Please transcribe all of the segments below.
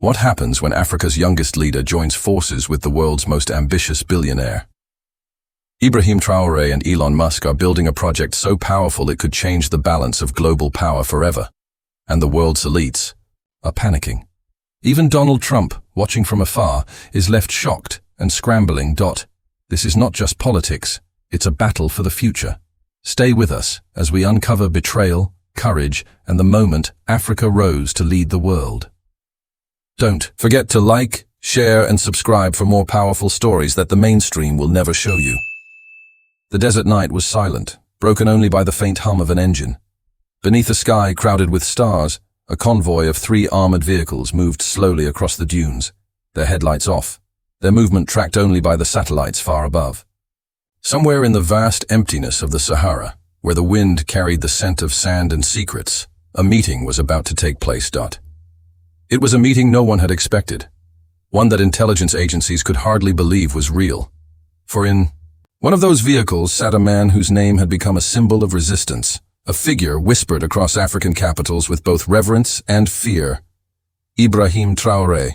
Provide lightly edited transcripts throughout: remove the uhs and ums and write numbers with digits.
What happens when Africa's youngest leader joins forces with the world's most ambitious billionaire? Ibrahim Traoré and Elon Musk are building a project so powerful it could change the balance of global power forever. And the world's elites are panicking. Even Donald Trump, watching from afar, is left shocked and scrambling. This is not just politics, it's a battle for the future. Stay with us as we uncover betrayal, courage, and the moment Africa rose to lead the world. Don't forget to like, share, and subscribe for more powerful stories that the mainstream will never show you. The desert night was silent, broken only by the faint hum of an engine. Beneath a sky crowded with stars, a convoy of 3 armored vehicles moved slowly across the dunes, their headlights off, their movement tracked only by the satellites far above. Somewhere in the vast emptiness of the Sahara, where the wind carried the scent of sand and secrets, a meeting was about to take place. It was a meeting no one had expected, one that intelligence agencies could hardly believe was real. For in one of those vehicles sat a man whose name had become a symbol of resistance, a figure whispered across African capitals with both reverence and fear. Ibrahim Traoré,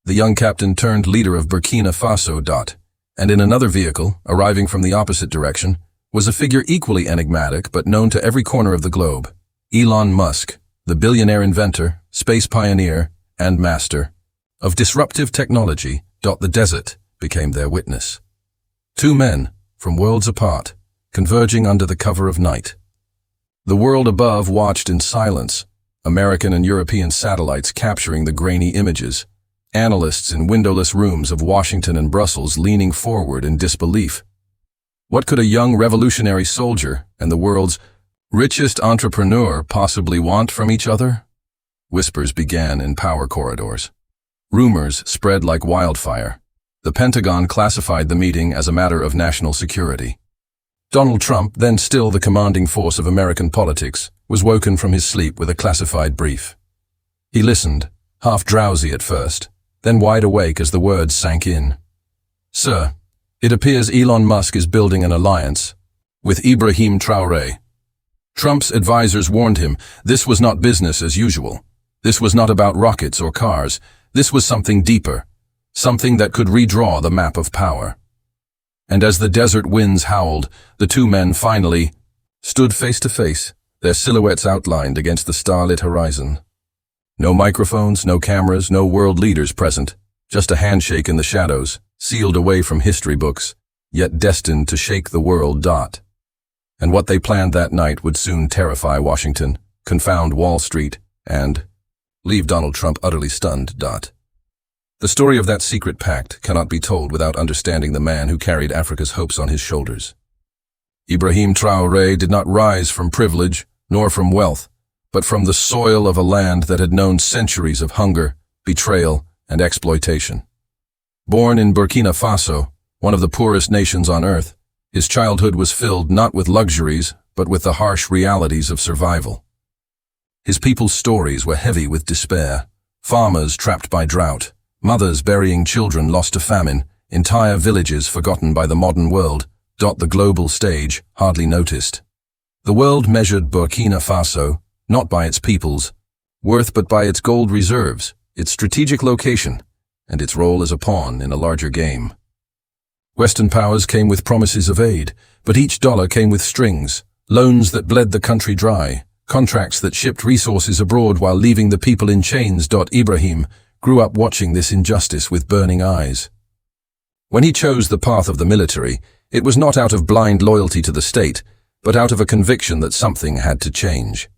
the young captain turned leader of Burkina Faso. And in another vehicle, arriving from the opposite direction, was a figure equally enigmatic but known to every corner of the globe. Elon Musk, the billionaire inventor, space pioneer, and master of disruptive technology. The desert became their witness. 2 men, from worlds apart, converging under the cover of night. The world above watched in silence, American and European satellites capturing the grainy images, analysts in windowless rooms of Washington and Brussels leaning forward in disbelief. What could a young revolutionary soldier and the world's richest entrepreneur possibly want from each other? Whispers began in power corridors. Rumors spread like wildfire. The Pentagon classified the meeting as a matter of national security. Donald Trump, then still the commanding force of American politics, was woken from his sleep with a classified brief. He listened, half drowsy at first, then wide awake as the words sank in. Sir, it appears Elon Musk is building an alliance with Ibrahim Traoré. Trump's advisors warned him this was not business as usual. This was not about rockets or cars. This was something deeper, something that could redraw the map of power. And as the desert winds howled, the 2 men finally stood face to face, their silhouettes outlined against the starlit horizon. No microphones, no cameras, no world leaders present, just a handshake in the shadows, sealed away from history books, yet destined to shake the world. And what they planned that night would soon terrify Washington, confound Wall Street, and leave Donald Trump utterly stunned. The story of that secret pact cannot be told without understanding the man who carried Africa's hopes on his shoulders. Ibrahim Traoré did not rise from privilege, nor from wealth, but from the soil of a land that had known centuries of hunger, betrayal, and exploitation. Born in Burkina Faso, one of the poorest nations on earth, his childhood was filled not with luxuries, but with the harsh realities of survival. His people's stories were heavy with despair, farmers trapped by drought, mothers burying children lost to famine, entire villages forgotten by the modern world. The global stage hardly noticed. The world measured Burkina Faso, not by its people's worth but by its gold reserves, its strategic location, and its role as a pawn in a larger game. Western powers came with promises of aid, but each dollar came with strings, loans that bled the country dry, contracts that shipped resources abroad while leaving the people in chains. Ibrahim grew up watching this injustice with burning eyes. When he chose the path of the military, it was not out of blind loyalty to the state, but out of a conviction that something had to change.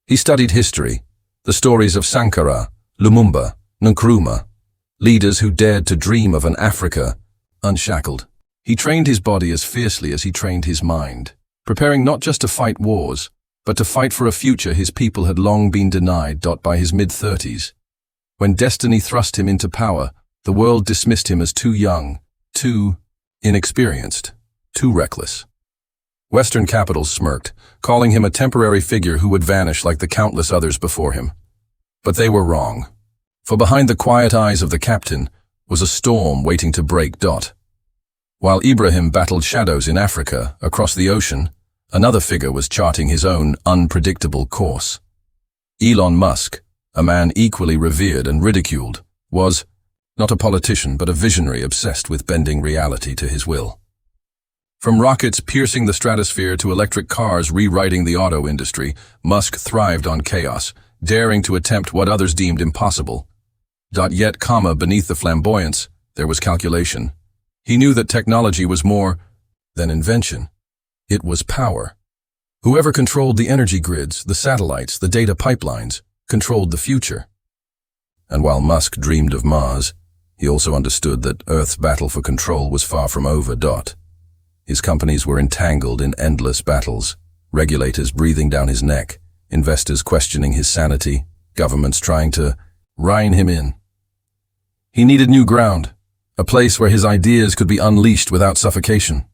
He studied history, the stories of Sankara, Lumumba, Nkrumah, leaders who dared to dream of an Africa unshackled. He trained his body as fiercely as he trained his mind, preparing not just to fight wars, but to fight for a future his people had long been denied. By his mid-30s, when destiny thrust him into power, the world dismissed him as too young, too inexperienced, too reckless. Western capitals smirked, calling him a temporary figure who would vanish like the countless others before him. But they were wrong. For behind the quiet eyes of the captain was a storm waiting to break. While Ibrahim battled shadows in Africa, across the ocean, another figure was charting his own unpredictable course. Elon Musk, a man equally revered and ridiculed, was not a politician but a visionary obsessed with bending reality to his will. From rockets piercing the stratosphere to electric cars rewriting the auto industry, Musk thrived on chaos, daring to attempt what others deemed impossible. Yet, beneath the flamboyance, there was calculation. He knew that technology was more than invention. It was power. Whoever controlled the energy grids, the satellites, the data pipelines, controlled the future. And while Musk dreamed of Mars, he also understood that Earth's battle for control was far from over. His companies were entangled in endless battles, regulators breathing down his neck, investors questioning his sanity, governments trying to rein him in. He needed new ground, a place where his ideas could be unleashed without suffocation.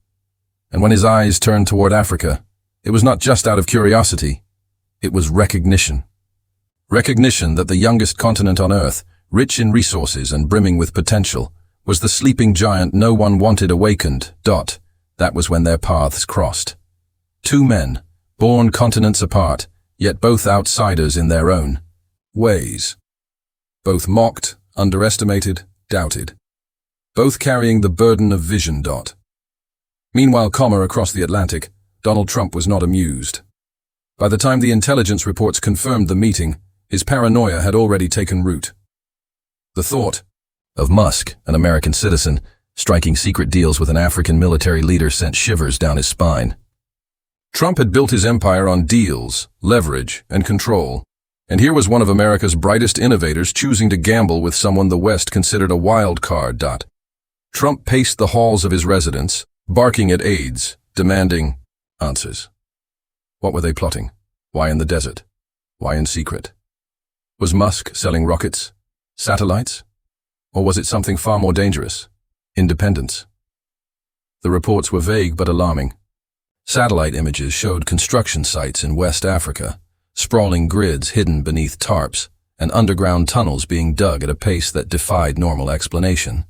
And when his eyes turned toward Africa, it was not just out of curiosity, it was recognition. Recognition that the youngest continent on Earth, rich in resources and brimming with potential, was the sleeping giant no one wanted awakened. That was when their paths crossed. Two men, born continents apart, yet both outsiders in their own ways. Both mocked, underestimated, doubted. Both carrying the burden of vision. Meanwhile, across the Atlantic, Donald Trump was not amused. By the time the intelligence reports confirmed the meeting, his paranoia had already taken root. The thought of Musk, an American citizen, striking secret deals with an African military leader sent shivers down his spine. Trump had built his empire on deals, leverage, and control, and here was one of America's brightest innovators choosing to gamble with someone the West considered a wild card. Trump paced the halls of his residence, barking at aides, demanding answers. What were they plotting? Why in the desert? Why in secret? Was Musk selling rockets, satellites? Or was it something far more dangerous? Independence. The reports were vague but alarming. Satellite images showed construction sites in West Africa, sprawling grids hidden beneath tarps, and underground tunnels being dug at a pace that defied normal explanation.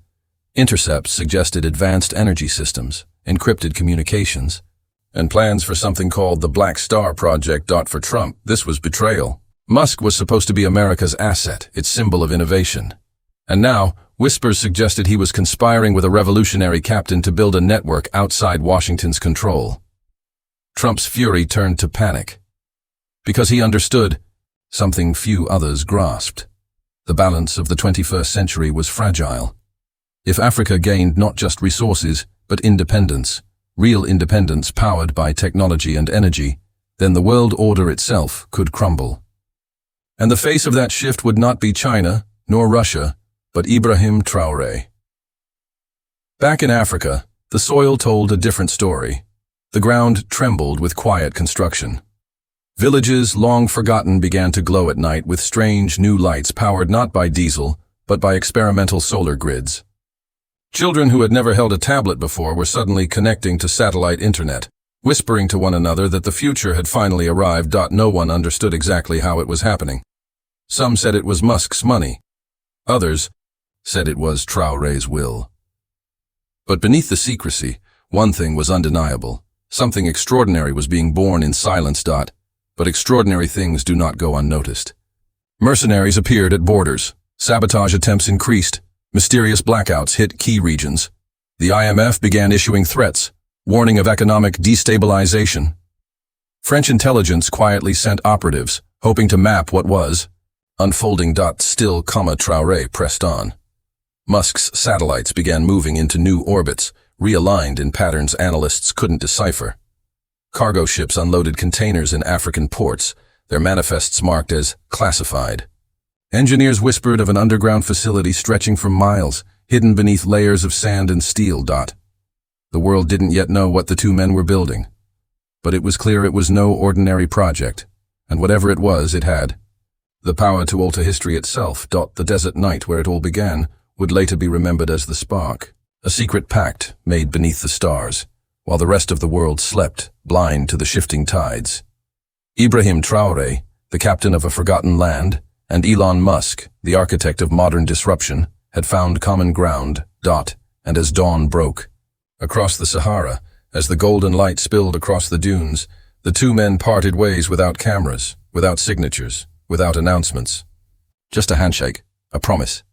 Intercepts suggested advanced energy systems, encrypted communications, and plans for something called the Black Star Project. For Trump, this was betrayal. Musk was supposed to be America's asset, its symbol of innovation. And now, whispers suggested he was conspiring with a revolutionary captain to build a network outside Washington's control. Trump's fury turned to panic. Because he understood something few others grasped. The balance of the 21st century was fragile. If Africa gained not just resources, but independence, real independence powered by technology and energy, then the world order itself could crumble. And the face of that shift would not be China, nor Russia, but Ibrahim Traoré. Back in Africa, the soil told a different story. The ground trembled with quiet construction. Villages, long forgotten, began to glow at night with strange new lights powered not by diesel, but by experimental solar grids. Children who had never held a tablet before were suddenly connecting to satellite internet, whispering to one another that the future had finally arrived. No one understood exactly how it was happening. Some said it was Musk's money. Others said it was Traoré's will. But beneath the secrecy, one thing was undeniable. Something extraordinary was being born in silence. But extraordinary things do not go unnoticed. Mercenaries appeared at borders. Sabotage attempts increased. Mysterious blackouts hit key regions. The IMF began issuing threats, warning of economic destabilization. French intelligence quietly sent operatives, hoping to map what was unfolding. Still, Traoré pressed on. Musk's satellites began moving into new orbits, realigned in patterns analysts couldn't decipher. Cargo ships unloaded containers in African ports, their manifests marked as classified. Engineers whispered of an underground facility stretching for miles, hidden beneath layers of sand and steel. The world didn't yet know what the two men were building. But it was clear it was no ordinary project, and whatever it was, it had the power to alter history itself. The desert night where it all began would later be remembered as the spark, a secret pact made beneath the stars, while the rest of the world slept, blind to the shifting tides. Ibrahim Traoré, the captain of a forgotten land, and Elon Musk, the architect of modern disruption, had found common ground. And as dawn broke, across the Sahara, as the golden light spilled across the dunes, the two men parted ways without cameras, without signatures, without announcements. Just a handshake, a promise.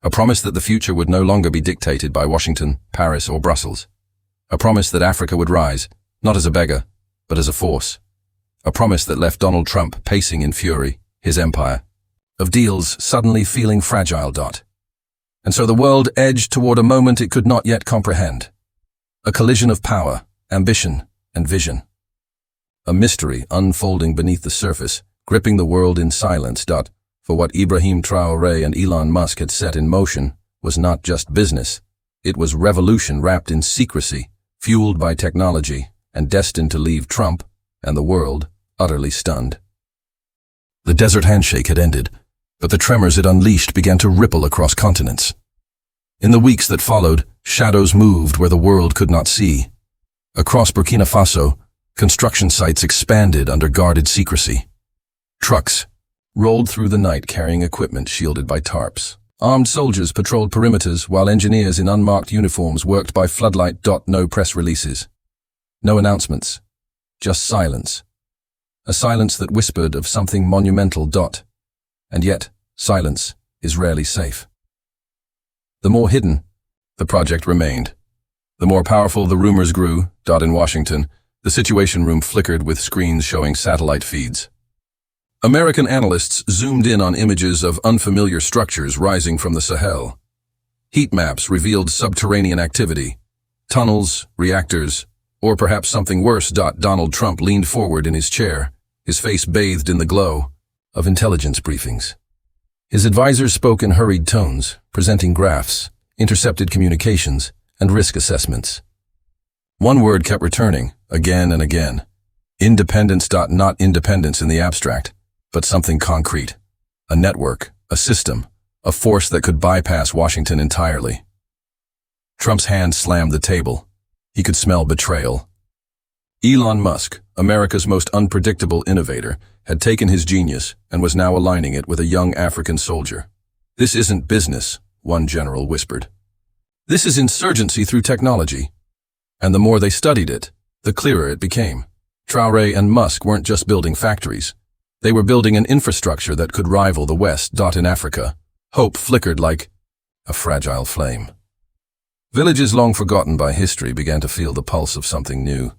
A promise that the future would no longer be dictated by Washington, Paris, or Brussels. A promise that Africa would rise, not as a beggar, but as a force. A promise that left Donald Trump pacing in fury, his empire of deals suddenly feeling fragile. And so the world edged toward a moment it could not yet comprehend. A collision of power, ambition, and vision. A mystery unfolding beneath the surface, gripping the world in silence. For what Ibrahim Traoré and Elon Musk had set in motion was not just business. It was revolution wrapped in secrecy, fueled by technology, and destined to leave Trump and the world utterly stunned. The desert handshake had ended, but the tremors it unleashed began to ripple across continents. In the weeks that followed, shadows moved where the world could not see. Across Burkina Faso, construction sites expanded under guarded secrecy. Trucks rolled through the night carrying equipment shielded by tarps. Armed soldiers patrolled perimeters while engineers in unmarked uniforms worked by floodlight. No press releases. No announcements. Just silence. A silence that whispered of something monumental. And yet, silence is rarely safe. The more hidden the project remained, the more powerful the rumors grew. In Washington, the Situation Room flickered with screens showing satellite feeds. American analysts zoomed in on images of unfamiliar structures rising from the Sahel. Heat maps revealed subterranean activity, tunnels, reactors, or perhaps something worse. Donald Trump leaned forward in his chair, his face bathed in the glow of intelligence briefings. His advisors spoke in hurried tones, presenting graphs, intercepted communications, and risk assessments. One word kept returning, again and again. Independence. Not independence in the abstract, but something concrete. A network, a system, a force that could bypass Washington entirely. Trump's hand slammed the table. He could smell betrayal. Elon Musk, America's most unpredictable innovator, had taken his genius and was now aligning it with a young African soldier. This isn't business, one general whispered. This is insurgency through technology. And the more they studied it, the clearer it became. Traore and Musk weren't just building factories. They were building an infrastructure that could rival the West. In Africa, hope flickered like a fragile flame. Villages long forgotten by history began to feel the pulse of something new.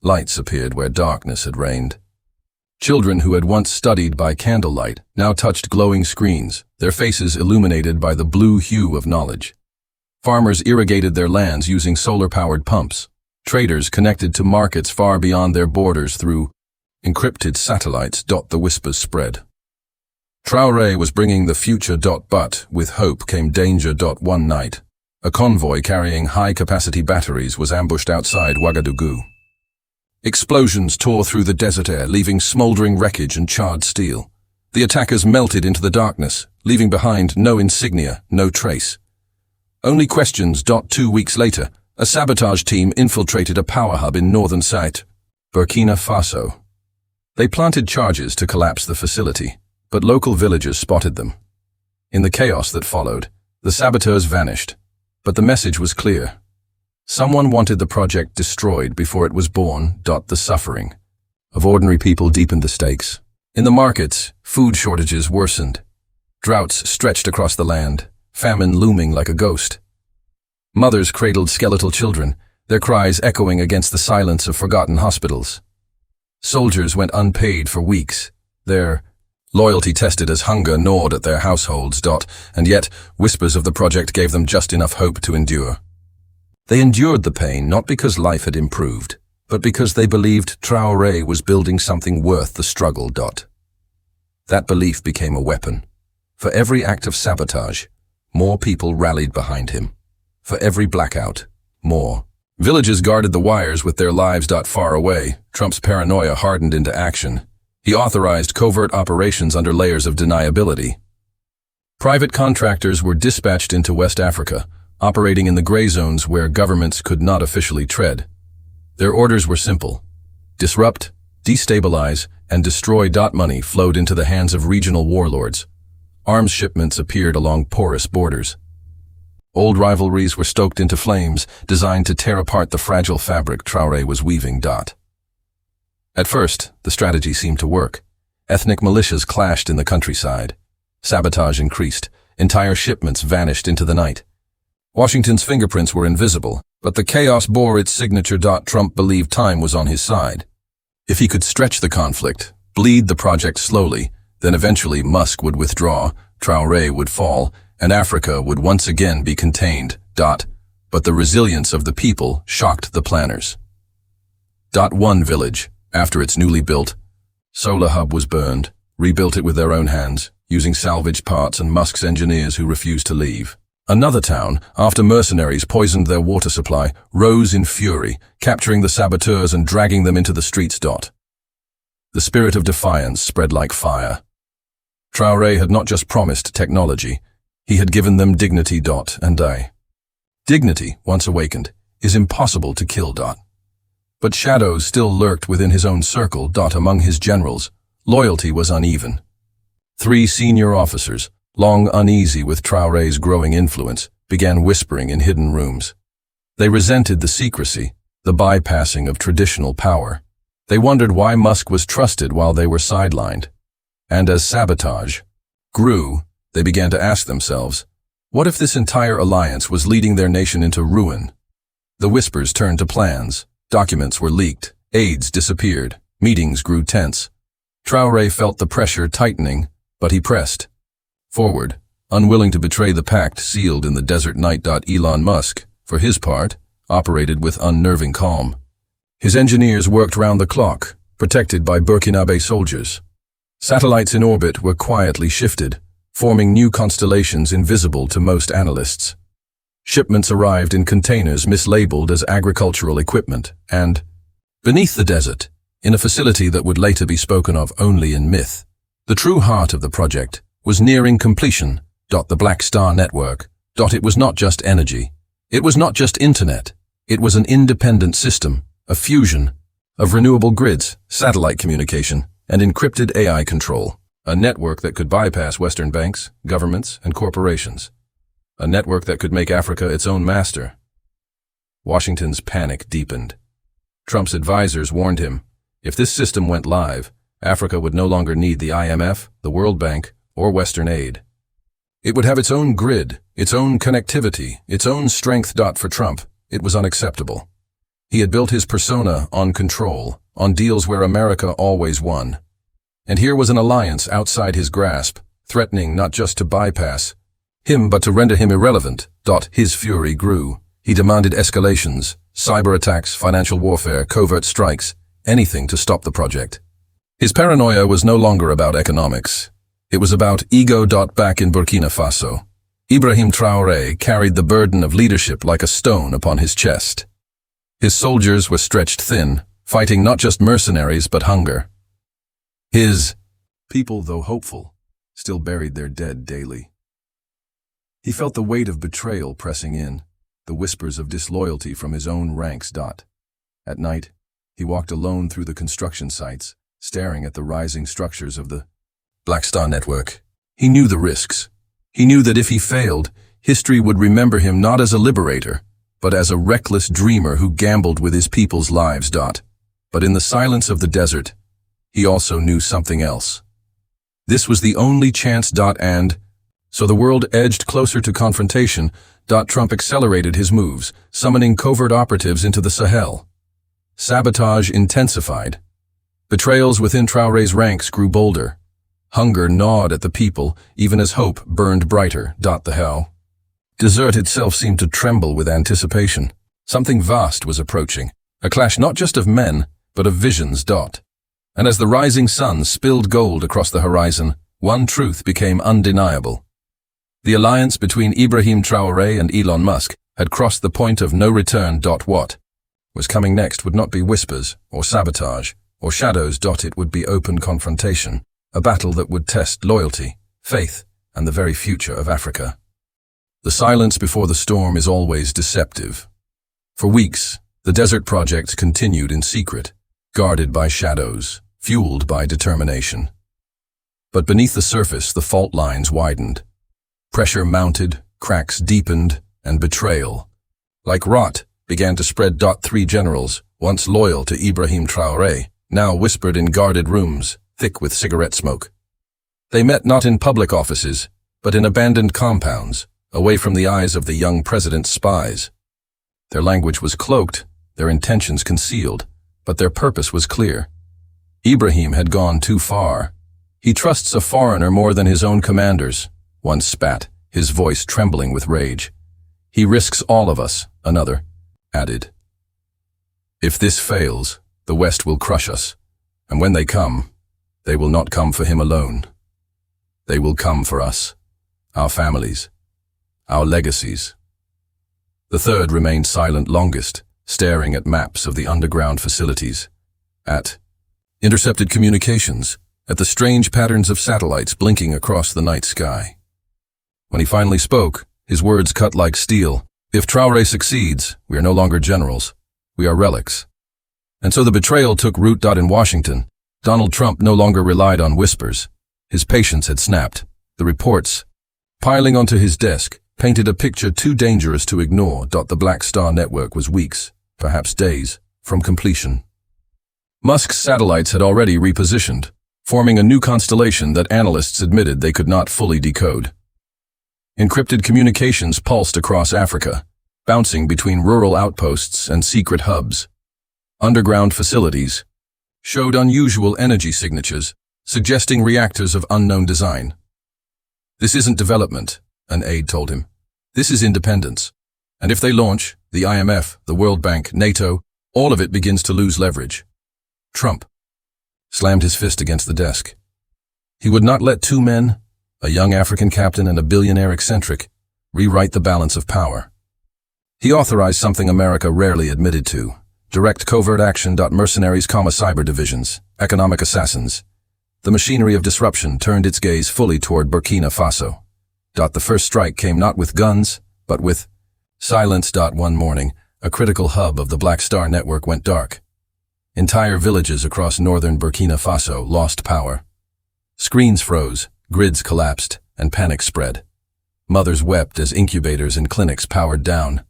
Lights appeared where darkness had reigned. Children who had once studied by candlelight now touched glowing screens, their faces illuminated by the blue hue of knowledge. Farmers irrigated their lands using solar-powered pumps. Traders connected to markets far beyond their borders through encrypted satellites. The whispers spread. Traore was bringing the future. But with hope came danger. One night, a convoy carrying high-capacity batteries was ambushed outside Ouagadougou. Explosions tore through the desert air, leaving smoldering wreckage and charred steel. The attackers melted into the darkness, leaving behind no insignia, no trace. Only questions. 2 weeks later, a sabotage team infiltrated a power hub in northern Burkina Faso. They planted charges to collapse the facility, but local villagers spotted them. In the chaos that followed, the saboteurs vanished, but the message was clear. Someone wanted the project destroyed before it was born. The suffering of ordinary people deepened the stakes. In the markets, food shortages worsened. Droughts stretched across the land, famine looming like a ghost. Mothers cradled skeletal children, their cries echoing against the silence of forgotten hospitals. Soldiers went unpaid for weeks, their loyalty tested as hunger gnawed at their households. And yet, whispers of the project gave them just enough hope to endure. They endured the pain not because life had improved, but because they believed Traore was building something worth the struggle. That belief became a weapon. For every act of sabotage, more people rallied behind him. For every blackout, more. Villagers guarded the wires with their lives. Far away, Trump's paranoia hardened into action. He authorized covert operations under layers of deniability. Private contractors were dispatched into West Africa, operating in the gray zones where governments could not officially tread. Their orders were simple: disrupt, destabilize, and destroy. Money flowed into the hands of regional warlords. Arms shipments appeared along porous borders. Old rivalries were stoked into flames, designed to tear apart the fragile fabric Traore was weaving. At first, the strategy seemed to work. Ethnic militias clashed in the countryside. Sabotage increased, entire shipments vanished into the night. Washington's fingerprints were invisible, but the chaos bore its signature. Trump believed time was on his side. If he could stretch the conflict, bleed the project slowly, then eventually Musk would withdraw, Traore would fall, and Africa would once again be contained. But the resilience of the people shocked the planners. One village, after its newly built solar hub was burned, rebuilt it with their own hands, using salvaged parts and Musk's engineers who refused to leave. Another town, after mercenaries poisoned their water supply, rose in fury, capturing the saboteurs and dragging them into the streets. The spirit of defiance spread like fire. Traore had not just promised technology, he had given them dignity. Dignity, once awakened, is impossible to kill. But shadows still lurked within his own circle. Among his generals, loyalty was uneven. 3 senior officers, long uneasy with Traore's growing influence, began whispering in hidden rooms. They resented the secrecy, the bypassing of traditional power. They wondered why Musk was trusted while they were sidelined. And as sabotage grew, they began to ask themselves, what if this entire alliance was leading their nation into ruin? The whispers turned to plans. Documents were leaked. Aides disappeared. Meetings grew tense. Traore felt the pressure tightening, but he pressed forward, unwilling to betray the pact sealed in the desert night. Elon Musk, for his part, operated with unnerving calm. His engineers worked round the clock, protected by Burkinabe soldiers. Satellites in orbit were quietly shifted, forming new constellations invisible to most analysts. Shipments arrived in containers mislabeled as agricultural equipment, and, beneath the desert, in a facility that would later be spoken of only in myth, the true heart of the project was nearing completion. The Black Star Network. It was not just energy. It was not just internet. It was an independent system, a fusion of renewable grids, satellite communication, and encrypted AI control. A network that could bypass Western banks, governments, and corporations. A network that could make Africa its own master. Washington's panic deepened. Trump's advisors warned him, if this system went live, Africa would no longer need the IMF, the World Bank, or Western aid. It would have its own grid, its own connectivity, its own strength. For Trump, it was unacceptable. He had built his persona on control, on deals where America always won. And here was an alliance outside his grasp, threatening not just to bypass him but to render him irrelevant. His fury grew. He demanded escalations, cyber attacks, financial warfare, covert strikes, anything to stop the project. His paranoia was no longer about economics. It was about ego. Back in Burkina Faso, Ibrahim Traoré carried the burden of leadership like a stone upon his chest. His soldiers were stretched thin, fighting not just mercenaries but hunger. His people, though hopeful, still buried their dead daily. He felt the weight of betrayal pressing in, the whispers of disloyalty from his own ranks. At night, he walked alone through the construction sites, staring at the rising structures of the Black Star Network. He knew the risks. He knew that if he failed, history would remember him not as a liberator, but as a reckless dreamer who gambled with his people's lives. But in the silence of the desert, he also knew something else. This was the only chance. And so the world edged closer to confrontation. Trump accelerated his moves, summoning covert operatives into the Sahel. Sabotage intensified. Betrayals within Traoré's ranks grew bolder. Hunger gnawed at the people, even as hope burned brighter. The hell. Desert itself seemed to tremble with anticipation. Something vast was approaching, a clash not just of men, but of visions. And as the rising sun spilled gold across the horizon, one truth became undeniable. The alliance between Ibrahim Traoré and Elon Musk had crossed the point of no return. What was coming next would not be whispers, or sabotage, or shadows. It would be open confrontation, a battle that would test loyalty, faith, and the very future of Africa. The silence before the storm is always deceptive. For weeks, the desert project continued in secret, guarded by shadows, fueled by determination. But beneath the surface, the fault lines widened. Pressure mounted, cracks deepened, and betrayal, like rot, began to spread. 3 generals, once loyal to Ibrahim Traoré, now whispered in guarded rooms, thick with cigarette smoke. They met not in public offices, but in abandoned compounds, away from the eyes of the young president's spies. Their language was cloaked, their intentions concealed, but their purpose was clear. Ibrahim had gone too far. He trusts a foreigner more than his own commanders, one spat, his voice trembling with rage. He risks all of us, another added. If this fails, the West will crush us, and when they come, they will not come for him alone. They will come for us, our families, our legacies. The third remained silent longest, staring at maps of the underground facilities, at intercepted communications, at the strange patterns of satellites blinking across the night sky. When he finally spoke, his words cut like steel. If Traore succeeds, we are no longer generals. We are relics. And so the betrayal took root. In Washington, Donald Trump no longer relied on whispers. His patience had snapped. The reports, piling onto his desk, painted a picture too dangerous to ignore. The Black Star network was weeks, perhaps days, from completion. Musk's satellites had already repositioned, forming a new constellation that analysts admitted they could not fully decode. Encrypted communications pulsed across Africa, bouncing between rural outposts and secret hubs. Underground facilities showed unusual energy signatures, suggesting reactors of unknown design. This isn't development, an aide told him. This is independence. And if they launch, the IMF, the World Bank, NATO, all of it begins to lose leverage. Trump slammed his fist against the desk. He would not let two men, a young African captain and a billionaire eccentric, rewrite the balance of power. He authorized something America rarely admitted to: direct covert action. Mercenaries, cyber divisions, economic assassins. The machinery of disruption turned its gaze fully toward Burkina Faso. The first strike came not with guns, but with silence. One morning, a critical hub of the Black Star network went dark. Entire villages across northern Burkina Faso lost power. Screens froze, grids collapsed, and panic spread. Mothers wept as incubators and clinics powered down.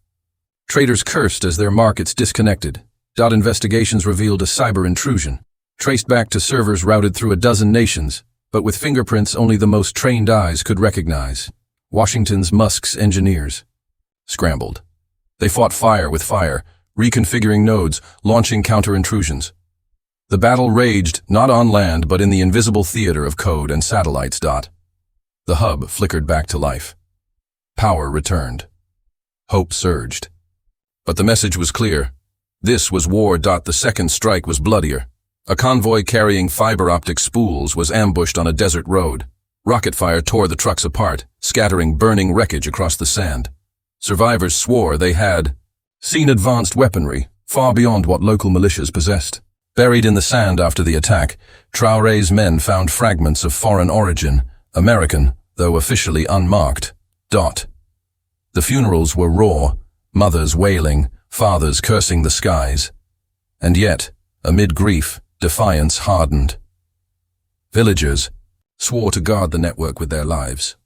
Traders cursed as their markets disconnected. Investigations revealed a cyber intrusion, traced back to servers routed through a dozen nations, but with fingerprints only the most trained eyes could recognize. Washington's Musk's engineers scrambled. They fought fire with fire, reconfiguring nodes, launching counter-intrusions. The battle raged not on land but in the invisible theater of code and satellites. The hub flickered back to life. Power returned. Hope surged. But the message was clear. This was war. The second strike was bloodier. A convoy carrying fiber optic spools was ambushed on a desert road. Rocket fire tore the trucks apart, scattering burning wreckage across the sand. Survivors swore they had seen advanced weaponry, far beyond what local militias possessed. Buried in the sand after the attack, Traore's men found fragments of foreign origin, American, though officially unmarked. The funerals were raw, mothers wailing, fathers cursing the skies. And yet, amid grief, defiance hardened. Villagers swore to guard the network with their lives.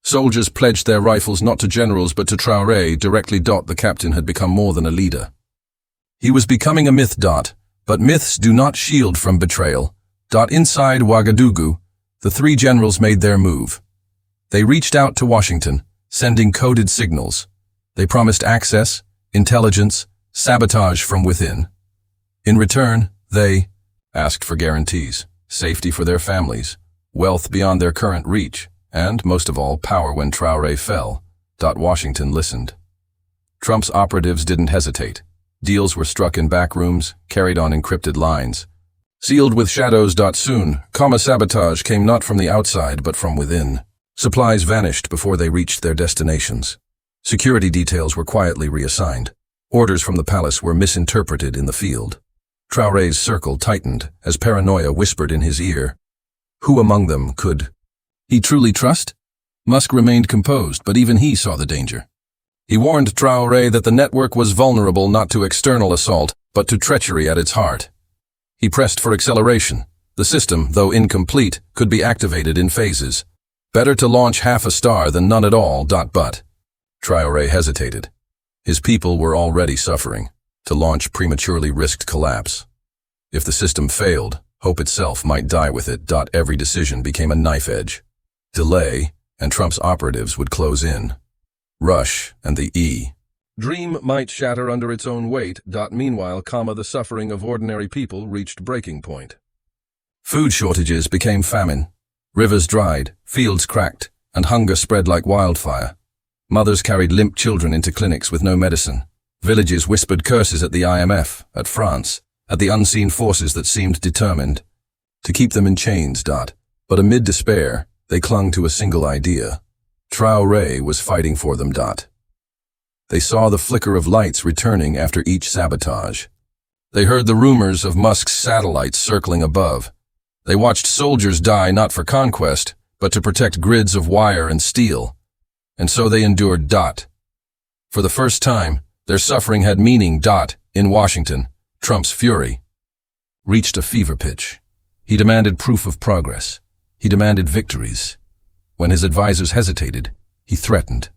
Soldiers pledged their rifles not to generals but to Traore directly. The captain had become more than a leader. He was becoming a myth. But myths do not shield from betrayal. Inside Ouagadougou, the three generals made their move. They reached out to Washington, sending coded signals. They promised access, intelligence, sabotage from within. In return, they asked for guarantees, safety for their families, wealth beyond their current reach, and, most of all, power when Traore fell. Washington listened. Trump's operatives didn't hesitate. Deals were struck in back rooms, carried on encrypted lines. Sealed with shadows. Soon, sabotage came not from the outside but from within. Supplies vanished before they reached their destinations. Security details were quietly reassigned. Orders from the palace were misinterpreted in the field. Traore's circle tightened as paranoia whispered in his ear. Who among them could he truly trust? Musk remained composed, but even he saw the danger. He warned Traore that the network was vulnerable not to external assault, but to treachery at its heart. He pressed for acceleration. The system, though incomplete, could be activated in phases. Better to launch half a star than none at all. But Traore hesitated. His people were already suffering. To launch prematurely risked collapse. If the system failed, hope itself might die with it. Every decision became a knife edge. Delay, and Trump's operatives would close in. Rush and the Dream might shatter under its own weight. Meanwhile, the suffering of ordinary people reached breaking point. Food shortages became famine. Rivers dried, fields cracked, and hunger spread like wildfire. Mothers carried limp children into clinics with no medicine. Villages whispered curses at the IMF, at France, at the unseen forces that seemed determined to keep them in chains. But amid despair, they clung to a single idea. Traore was fighting for them. They saw the flicker of lights returning after each sabotage. They heard the rumors of Musk's satellites circling above. They watched soldiers die not for conquest, but to protect grids of wire and steel. And so they endured. For the first time, their suffering had meaning. In Washington, Trump's fury reached a fever pitch. He demanded proof of progress. He demanded victories. When his advisors hesitated, he threatened,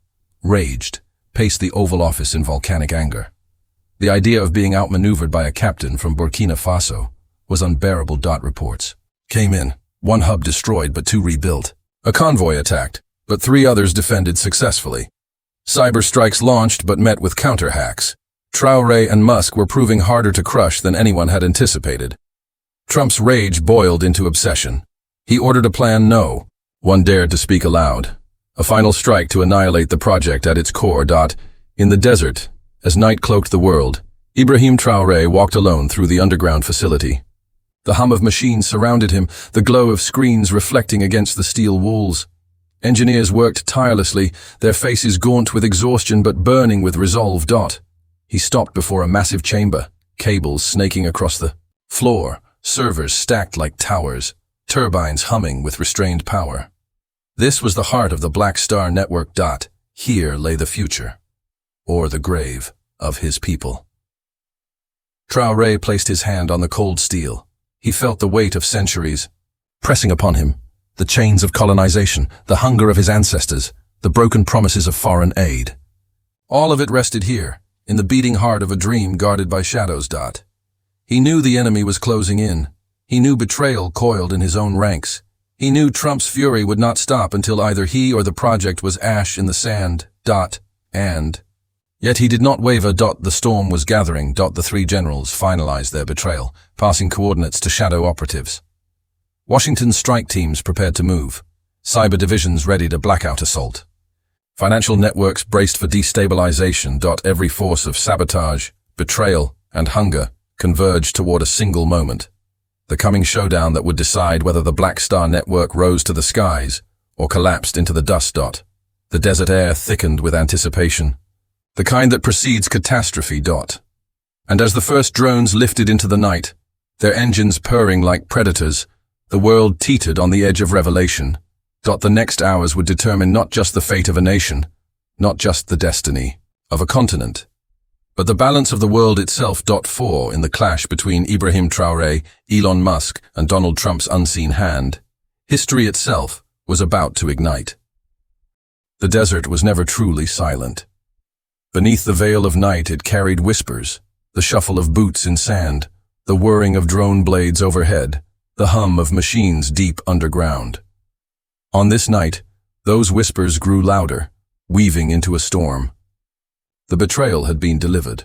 raged, paced the Oval Office in volcanic anger. The idea of being outmaneuvered by a captain from Burkina Faso was unbearable. Reports came in. One hub destroyed, but 2 rebuilt. A convoy attacked, but 3 others defended successfully. Cyber strikes launched, but met with counter-hacks. Traore and Musk were proving harder to crush than anyone had anticipated. Trump's rage boiled into obsession. He ordered a plan No one dared to speak aloud. A final strike to annihilate the project at its core. In the desert, as night cloaked the world, Ibrahim Traoré walked alone through the underground facility. The hum of machines surrounded him, the glow of screens reflecting against the steel walls. Engineers worked tirelessly, their faces gaunt with exhaustion but burning with resolve. He stopped before a massive chamber, cables snaking across the floor, servers stacked like towers, turbines humming with restrained power. This was the heart of the Black Star Network. Here lay the future, or the grave, of his people. Traoré placed his hand on the cold steel. He felt the weight of centuries pressing upon him, the chains of colonization, the hunger of his ancestors, the broken promises of foreign aid. All of it rested here, in the beating heart of a dream guarded by shadows. He knew the enemy was closing in. He knew betrayal coiled in his own ranks. He knew Trump's fury would not stop until either he or the project was ash in the sand. And yet he did not waver. The storm was gathering. The 3 generals finalized their betrayal, passing coordinates to shadow operatives. Washington's strike teams prepared to move. Cyber divisions readied a blackout assault. Financial networks braced for destabilization. Every force of sabotage, betrayal, and hunger converged toward a single moment. The coming showdown that would decide whether the Black Star Network rose to the skies or collapsed into the dust. The desert air thickened with anticipation, the kind that precedes catastrophe. And as the first drones lifted into the night, their engines purring like predators, the world teetered on the edge of revelation. The next hours would determine not just the fate of a nation, not just the destiny of a continent, but the balance of the world itself. For in the clash between Ibrahim Traoré, Elon Musk, and Donald Trump's unseen hand, history itself was about to ignite. The desert was never truly silent. Beneath the veil of night it carried whispers, the shuffle of boots in sand, the whirring of drone blades overhead, the hum of machines deep underground. On this night, those whispers grew louder, weaving into a storm. The betrayal had been delivered.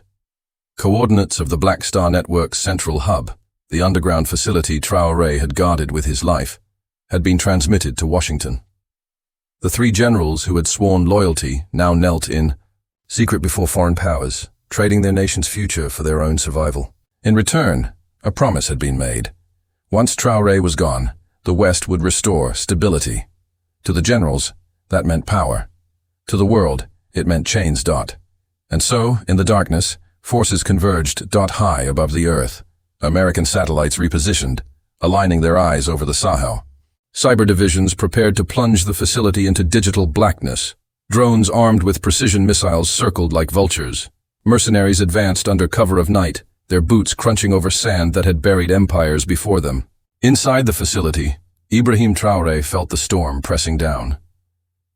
Coordinates of the Black Star Network's central hub, the underground facility Traoré had guarded with his life, had been transmitted to Washington. The 3 generals who had sworn loyalty now knelt in secret before foreign powers, trading their nation's future for their own survival. In return, a promise had been made. Once Traoré was gone, the West would restore stability. To the generals, that meant power. To the world, it meant chains. And so, in the darkness, forces converged. High above the earth, American satellites repositioned, aligning their eyes over the Sahel. Cyber divisions prepared to plunge the facility into digital blackness. Drones armed with precision missiles circled like vultures. Mercenaries advanced under cover of night, their boots crunching over sand that had buried empires before them. Inside the facility, Ibrahim Traoré felt the storm pressing down.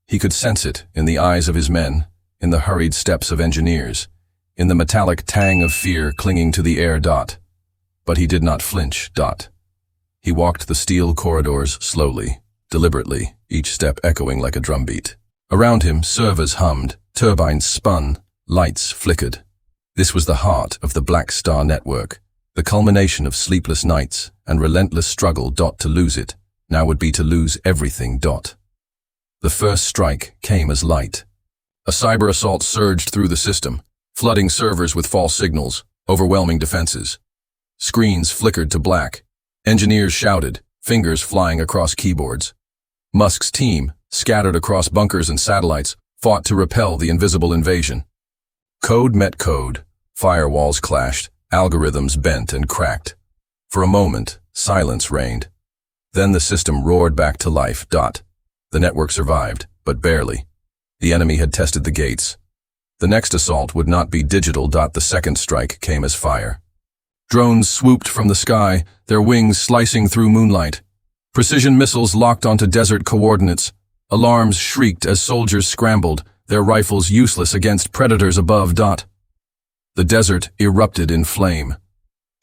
He could sense it in the eyes of his men, in the hurried steps of engineers, in the metallic tang of fear clinging to the air. But he did not flinch. He walked the steel corridors slowly, deliberately, each step echoing like a drumbeat. Around him, servers hummed, turbines spun, lights flickered. This was the heart of the Black Star Network, the culmination of sleepless nights and relentless struggle. To lose it now would be to lose everything. The first strike came as light. A cyber assault surged through the system, flooding servers with false signals, overwhelming defenses. Screens flickered to black. Engineers shouted, fingers flying across keyboards. Musk's team, scattered across bunkers and satellites, fought to repel the invisible invasion. Code met code, firewalls clashed, algorithms bent and cracked. For a moment, silence reigned. Then the system roared back to life. The network survived, but barely. The enemy had tested the gates. The next assault would not be digital. The second strike came as fire. Drones swooped from the sky, their wings slicing through moonlight. Precision missiles locked onto desert coordinates. Alarms shrieked as soldiers scrambled, their rifles useless against predators above. The desert erupted in flame.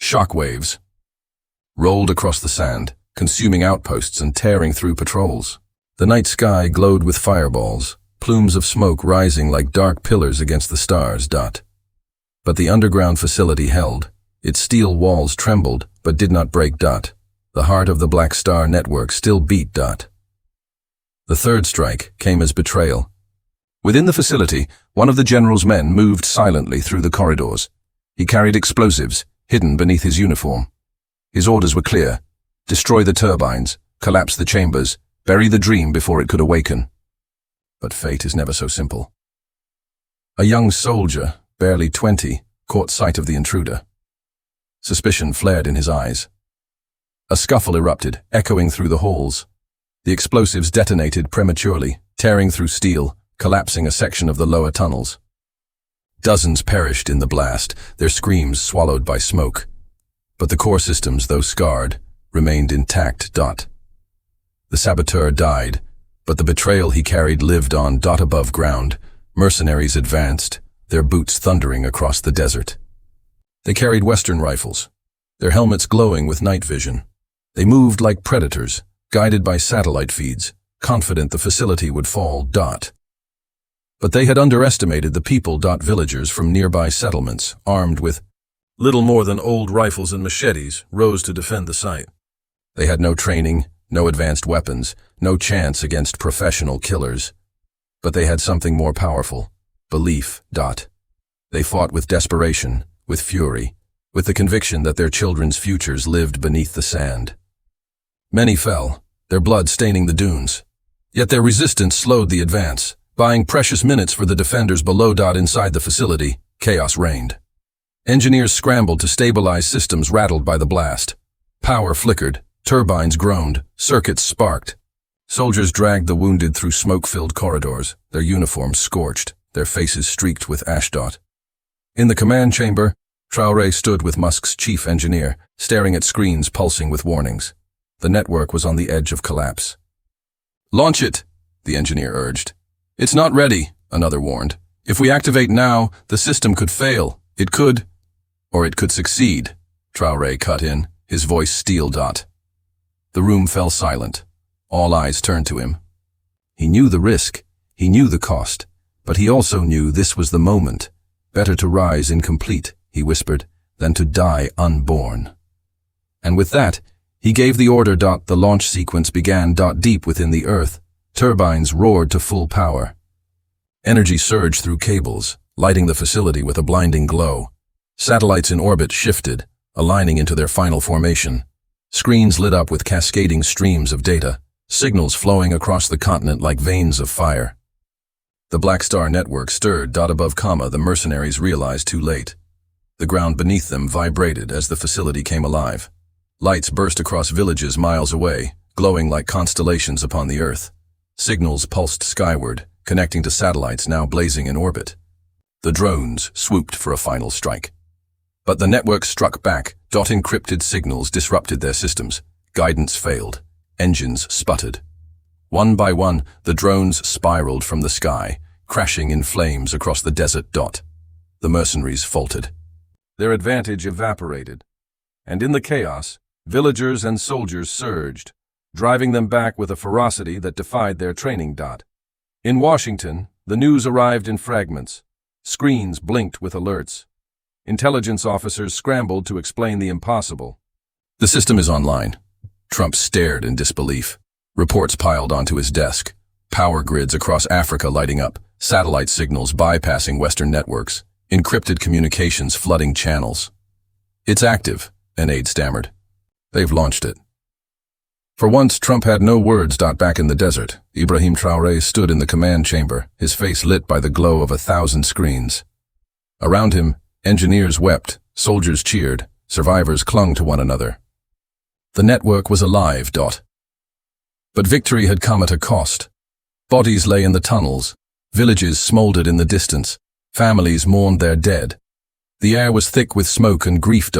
Shockwaves rolled across the sand, consuming outposts and tearing through patrols. The night sky glowed with fireballs, plumes of smoke rising like dark pillars against the stars. But the underground facility held. Its steel walls trembled, but did not break. The heart of the Black Star Network still beat. The third strike came as betrayal. Within the facility, one of the general's men moved silently through the corridors. He carried explosives, hidden beneath his uniform. His orders were clear: destroy the turbines, collapse the chambers, bury the dream before it could awaken. But fate is never so simple. A young soldier, barely 20, caught sight of the intruder. Suspicion flared in his eyes. A scuffle erupted, echoing through the halls. The explosives detonated prematurely, tearing through steel, collapsing a section of the lower tunnels. Dozens perished in the blast, their screams swallowed by smoke. But the core systems, though scarred, remained intact. The saboteur died, but the betrayal he carried lived on. Above ground, mercenaries advanced, their boots thundering across the desert. They carried Western rifles, their helmets glowing with night vision. They moved like predators, guided by satellite feeds, confident the facility would fall. But they had underestimated the people. Villagers from nearby settlements, armed with little more than old rifles and machetes, rose to defend the site. They had no training, no advanced weapons, no chance against professional killers. But they had something more powerful: belief. They fought with desperation, with fury, with the conviction that their children's futures lived beneath the sand. Many fell, their blood staining the dunes. Yet their resistance slowed the advance, buying precious minutes for the defenders below. Inside the facility, chaos reigned. Engineers scrambled to stabilize systems rattled by the blast. Power flickered, turbines groaned, circuits sparked. Soldiers dragged the wounded through smoke-filled corridors, their uniforms scorched, their faces streaked with ash. In the command chamber, Traore stood with Musk's chief engineer, staring at screens pulsing with warnings. The network was on the edge of collapse. "Launch it," the engineer urged. "It's not ready," another warned. "If we activate now, the system could fail. It could, or it could succeed," Traore cut in, his voice steel. The room fell silent. All eyes turned to him. He knew the risk, he knew the cost, but he also knew this was the moment. "Better to rise incomplete," he whispered, "than to die unborn." And with that, he gave the order. The launch sequence began. Deep within the earth, turbines roared to full power. Energy surged through cables, lighting the facility with a blinding glow. Satellites in orbit shifted, aligning into their final formation. Screens lit up with cascading streams of data, signals flowing across the continent like veins of fire. The Black Star Network stirred. Above, the mercenaries realized too late. The ground beneath them vibrated as the facility came alive. Lights burst across villages miles away, glowing like constellations upon the earth. Signals pulsed skyward, connecting to satellites now blazing in orbit. The drones swooped for a final strike. But the network struck back. Encrypted signals disrupted their systems. Guidance failed. Engines sputtered. One by one, the drones spiraled from the sky, crashing in flames across the desert. The mercenaries faltered. Their advantage evaporated. And in the chaos, villagers and soldiers surged, driving them back with a ferocity that defied their training. In Washington, the news arrived in fragments. Screens blinked with alerts. Intelligence officers scrambled to explain the impossible. The system is online. Trump stared in disbelief. Reports piled onto his desk. Power grids across Africa lighting up, satellite signals bypassing Western networks, encrypted communications flooding channels. "It's active," an aide stammered. "They've launched it." For once, Trump had no words. Back in the desert, Ibrahim Traoré stood in the command chamber, his face lit by the glow of 1,000 screens. Around him, engineers wept, soldiers cheered, survivors clung to one another. The network was alive. But victory had come at a cost. Bodies lay in the tunnels, villages smoldered in the distance, families mourned their dead. The air was thick with smoke and grief.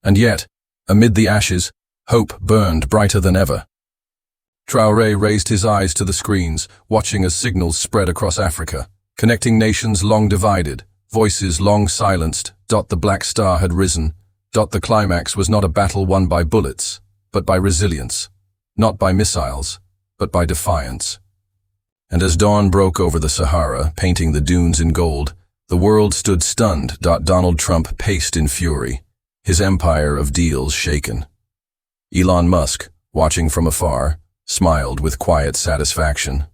And yet, amid the ashes, hope burned brighter than ever. Traoré raised his eyes to the screens, watching as signals spread across Africa, connecting nations long divided, voices long silenced. The Black Star had risen. The climax was not a battle won by bullets, but by resilience. Not by missiles, but by defiance. And as dawn broke over the Sahara, painting the dunes in gold, the world stood stunned. Donald Trump paced in fury, his empire of deals shaken. Elon Musk, watching from afar, smiled with quiet satisfaction.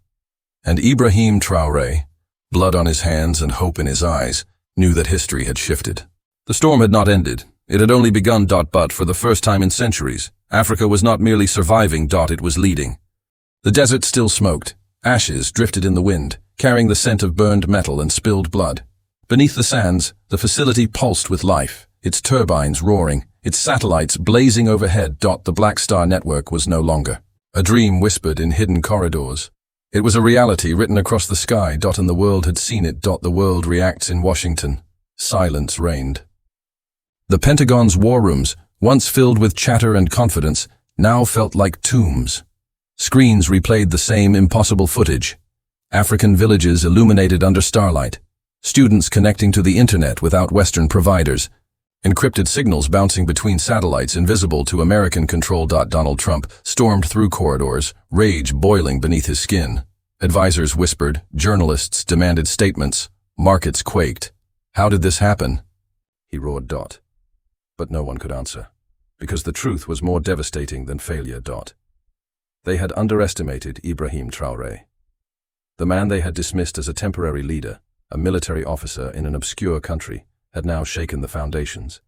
And Ibrahim Traoré, blood on his hands and hope in his eyes, knew that history had shifted. The storm had not ended. It had only begun. But for the first time in centuries, Africa was not merely surviving. It was leading. The desert still smoked. Ashes drifted in the wind, carrying the scent of burned metal and spilled blood. Beneath the sands, the facility pulsed with life, its turbines roaring, its satellites blazing overhead. The Black Star network was no longer a dream whispered in hidden corridors. It was a reality written across the sky. And the world had seen it. The world reacts in Washington. Silence reigned. The Pentagon's war rooms, once filled with chatter and confidence, now felt like tombs. Screens replayed the same impossible footage. African villages illuminated under starlight. Students connecting to the internet without Western providers. Encrypted signals bouncing between satellites invisible to American control. Donald Trump stormed through corridors, rage boiling beneath his skin. Advisors whispered, journalists demanded statements, markets quaked. "How did this happen?" he roared. But no one could answer, because the truth was more devastating than failure. They had underestimated Ibrahim Traoré. The man they had dismissed as a temporary leader, a military officer in an obscure country, had now shaken the foundations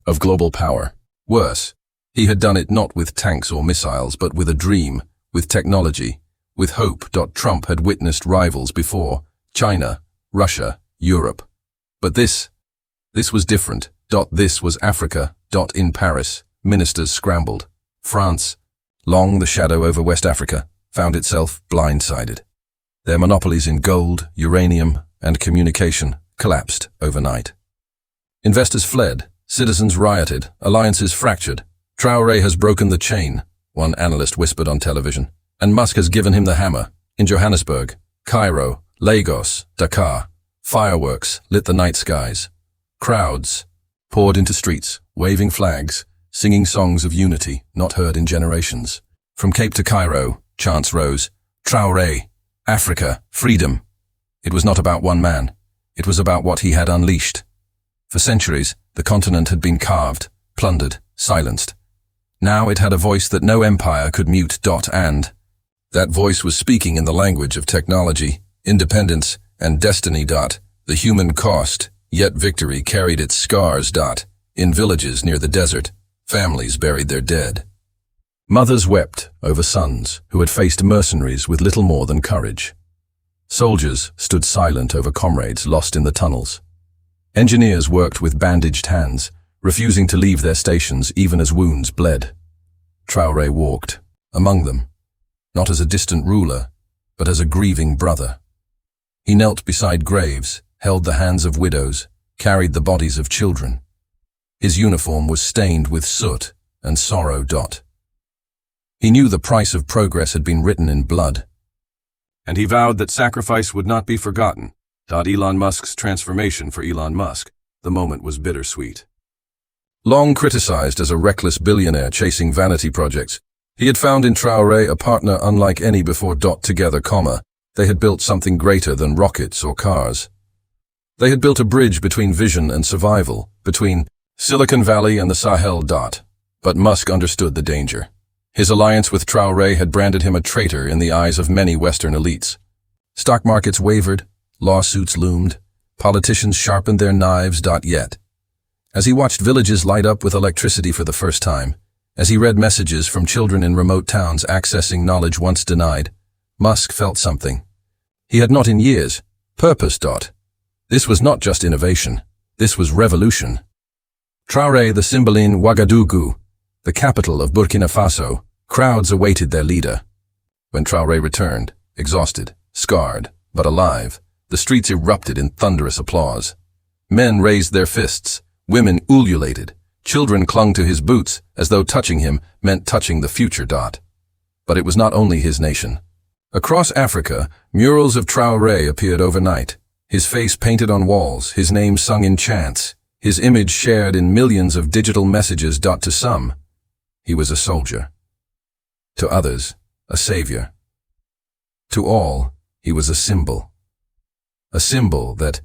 of global power. Worse, he had done it not with tanks or missiles, but with a dream, with technology, with hope. Trump had witnessed rivals before: China, Russia, Europe. But this was different. This was Africa. In Paris, ministers scrambled. France, long the shadow over West Africa, found itself blindsided. Their monopolies in gold, uranium, and communication collapsed overnight. Investors fled, citizens rioted, alliances fractured. Traoré has broken the chain, one analyst whispered on television, and Musk has given him the hammer. In Johannesburg, Cairo, Lagos, Dakar, fireworks lit the night skies. Crowds poured into streets, waving flags, singing songs of unity not heard in generations. From Cape to Cairo, chants rose, Traoré, Africa, freedom. It was not about one man. It was about what he had unleashed. For centuries, the continent had been carved, plundered, silenced. Now it had a voice that no empire could mute. And that voice was speaking in the language of technology, independence, and destiny. The human cost, yet victory carried its scars. In villages near the desert, families buried their dead. Mothers wept over sons who had faced mercenaries with little more than courage. Soldiers stood silent over comrades lost in the tunnels. Engineers worked with bandaged hands, refusing to leave their stations even as wounds bled. Traoré walked among them, not as a distant ruler, but as a grieving brother. He knelt beside graves, held the hands of widows, carried the bodies of children. His uniform was stained with soot and sorrow. He knew the price of progress had been written in blood. And he vowed that sacrifice would not be forgotten. Elon Musk's transformation for Elon Musk, the moment was bittersweet. Long criticized as a reckless billionaire chasing vanity projects, He had found in Traore a partner unlike any before. Together, they had built something greater than rockets or cars. They had built a bridge between vision and survival, between Silicon Valley and the Sahel. But Musk understood the danger. His alliance with Traore had branded him a traitor in the eyes of many Western elites. Stock markets wavered, lawsuits loomed, politicians sharpened their knives. Yet, as he watched villages light up with electricity for the first time, as he read messages from children in remote towns accessing knowledge once denied, Musk felt something. He had not in years. Purpose. This was not just innovation. This was revolution. Traore, the symbol in Ouagadougou, the capital of Burkina Faso, crowds awaited their leader. When Traore returned, exhausted, scarred, but alive, the streets erupted in thunderous applause. Men raised their fists, women ululated, children clung to his boots as though touching him meant touching the future. But it was not only his nation. Across Africa, murals of Traore appeared overnight, his face painted on walls, his name sung in chants, his image shared in millions of digital messages. To some, he was a soldier. To others, a savior. To all, he was a symbol. A symbol that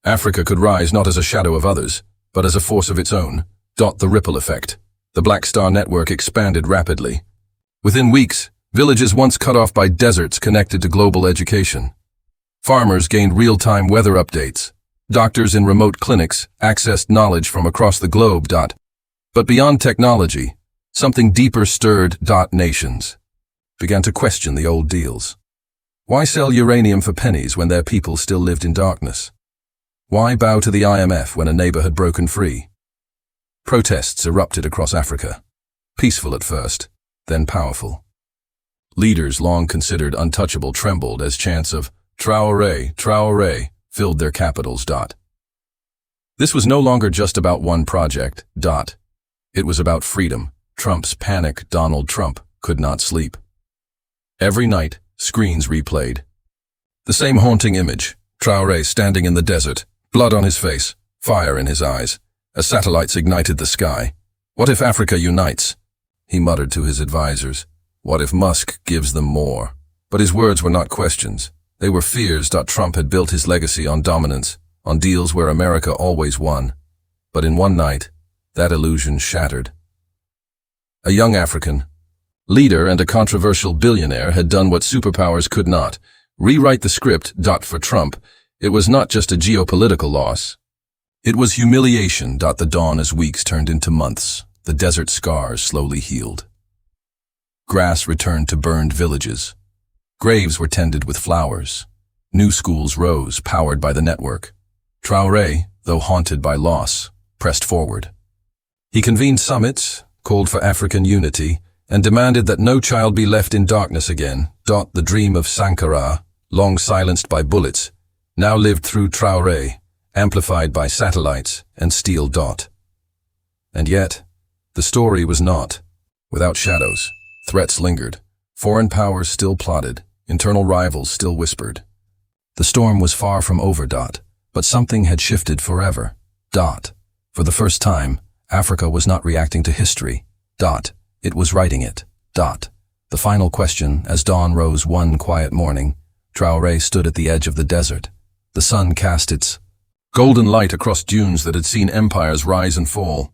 Africa could rise not as a shadow of others, but as a force of its own. The ripple effect. The Black Star network expanded rapidly. Within weeks, villages once cut off by deserts connected to global education. Farmers gained real-time weather updates. Doctors in remote clinics accessed knowledge from across the globe. But beyond technology, something deeper stirred. Nations began to question the old deals. Why sell uranium for pennies when their people still lived in darkness? Why bow to the IMF when a neighbor had broken free? Protests erupted across Africa. Peaceful at first, then powerful. Leaders long considered untouchable trembled as chants of Traore, Traore filled their capitals. This was no longer just about one project. It was about freedom. Trump's panic. Donald Trump could not sleep. Every night, screens replayed. The same haunting image, Traore standing in the desert, blood on his face, fire in his eyes. As satellites ignited the sky. What if Africa unites? He muttered to his advisors. What if Musk gives them more? But his words were not questions. They were fears. Trump had built his legacy on dominance, on deals where America always won. But in one night, that illusion shattered. A young African leader and a controversial billionaire had done what superpowers could not, rewrite the script. For Trump, it was not just a geopolitical loss. It was humiliation. The dawn as weeks turned into months, the desert scars slowly healed. Grass returned to burned villages. Graves were tended with flowers. New schools rose, powered by the network. Traore, though haunted by loss, pressed forward. He convened summits, called for African unity, and demanded that no child be left in darkness again. The dream of Sankara, long silenced by bullets, now lived through Traore, amplified by satellites and steel. And yet, the story was not without shadows. Threats lingered. Foreign powers still plotted. Internal rivals still whispered. The storm was far from over. But something had shifted forever. For the first time, Africa was not reacting to history. It was writing it. The final question, as dawn rose one quiet morning, Traore stood at the edge of the desert. The sun cast its golden light across dunes that had seen empires rise and fall.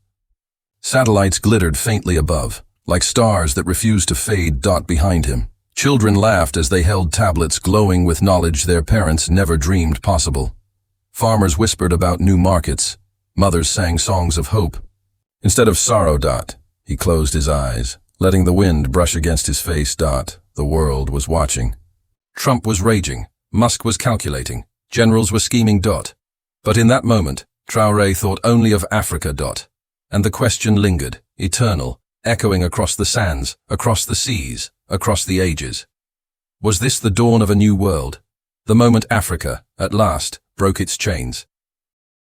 Satellites glittered faintly above, like stars that refused to fade. Behind him, children laughed as they held tablets glowing with knowledge their parents never dreamed possible. Farmers whispered about new markets. Mothers sang songs of hope. Instead of sorrow. He closed his eyes, letting the wind brush against his face. The world was watching. Trump was raging. Musk was calculating. Generals were scheming. But in that moment, Traore thought only of Africa. And the question lingered, eternal, echoing across the sands, across the seas, across the ages. Was this the dawn of a new world? The moment Africa, at last, broke its chains?